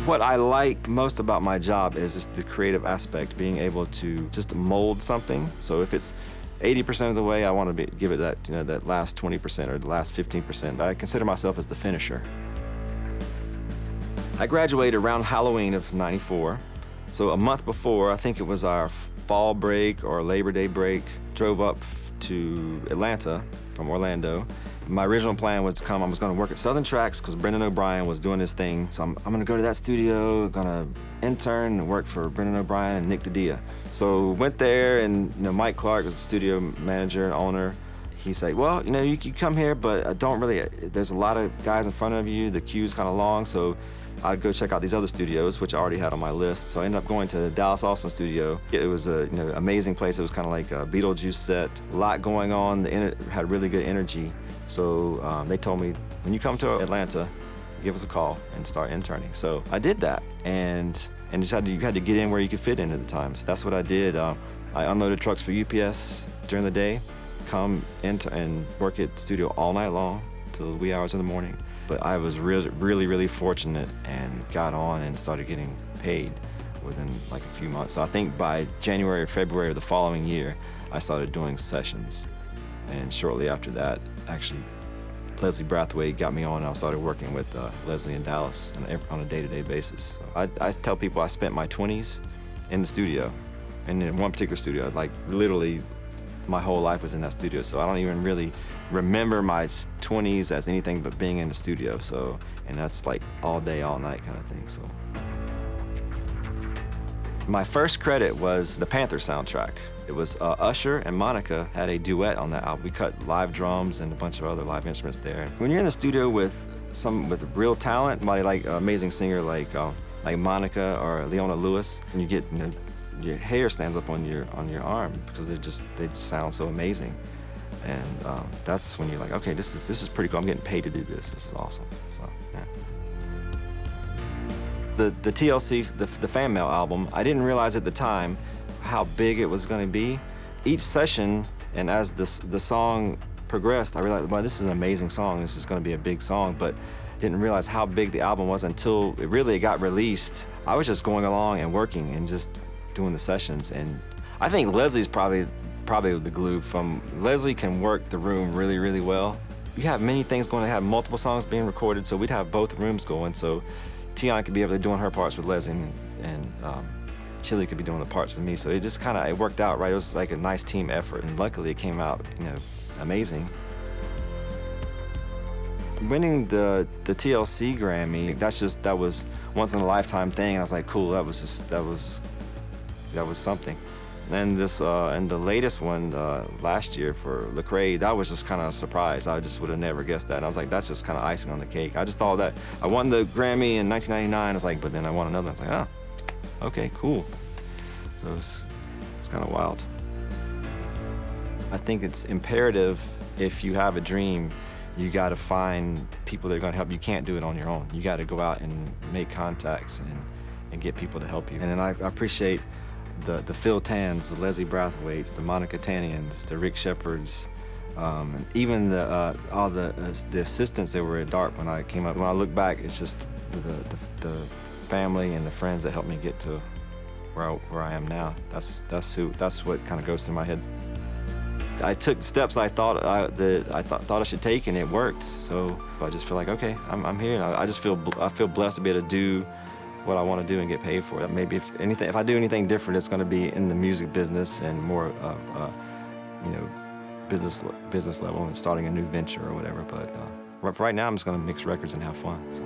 What I like most about my job is just the creative aspect, being able to just mold something. So if it's 80% of the way, I want to give it that, that last 20% or the last 15%. I consider myself as the finisher. I graduated around Halloween of '94. So a month before, I think it was our fall break or Labor Day break, drove up to Atlanta from Orlando. My original plan was to come, I was gonna work at Southern Tracks because Brendan O'Brien was doing his thing. So I'm gonna go to that studio, gonna intern and work for Brendan O'Brien and Nick Didia. So went there, and Mike Clark was the studio manager and owner. He said, well, you come here, but there's a lot of guys in front of you, the queue's kind of long, so I'd go check out these other studios, which I already had on my list. So I ended up going to the Dallas Austin studio. It was an amazing place. It was kind of like a Beetlejuice set, a lot going on. Had really good energy. So they told me, when you come to Atlanta, give us a call and start interning. So I did that, and you had to get in where you could fit in at the time. So that's what I did. I unloaded trucks for UPS during the day, come and work at the studio all night long till the wee hours of the morning. But I was really fortunate and got on and started getting paid within like a few months. So I think by January or February of the following year, I started doing sessions. And shortly after that, actually, Leslie Brathwaite got me on, and I started working with Leslie in Dallas on a day-to-day basis. So I tell people I spent my 20s in the studio, and in one particular studio, like literally my whole life was in that studio. So I don't even really remember my 20s as anything but being in the studio. So, and that's like all day, all night kind of thing. So my first credit was the Panther soundtrack. It was Usher and Monica had a duet on that album. We cut live drums and a bunch of other live instruments there. When you're in the studio with real talent, somebody like an amazing singer like Monica or Leona Lewis, and you get, your hair stands up on your arm because they just sound so amazing. And that's when you're like, okay, this is pretty cool. I'm getting paid to do this. This is awesome. So, yeah. The TLC, the Fanmail album, I didn't realize at the time how big it was going to be. Each session, and as the song progressed, I realized, well, this is an amazing song. This is going to be a big song, but didn't realize how big the album was until it got released. I was just going along and working and just doing the sessions. And I think Leslie's probably the glue. Leslie can work the room really well. You have many things going. To have multiple songs being recorded, so we'd have both rooms going. So Tion could be able to doing her parts with Leslie, and Chili could be doing the parts with me. So it just it worked out right. It was like a nice team effort, and luckily it came out amazing. Winning the TLC Grammy, that was once in a lifetime thing. And I was like, cool. That was something. And and the latest one last year for Lecrae, that was just kind of a surprise. I just would have never guessed that. And I was like, that's just kind of icing on the cake. I just thought that I won the Grammy in 1999. I was like, but then I won another. I was like, oh, okay, cool. So it's kind of wild. I think it's imperative, if you have a dream, you got to find people that are going to help. You can't do it on your own. You got to go out and make contacts and get people to help you. And then I appreciate the Phil Tans, the Leslie Brathwaites, the Monica Tanians, the Rick Shepherds, and even all the assistants that were at DARP when I came up. When I look back, it's just the family and the friends that helped me get to where I am now. That's what kind of goes through my head. I took steps I thought I should take, and it worked. So I just feel like, okay, I'm here, and I feel blessed to be able to do what I want to do and get paid for it. Maybe if I do anything different, it's going to be in the music business and more business level and starting a new venture or whatever. But right now, I'm just going to mix records and have fun. So.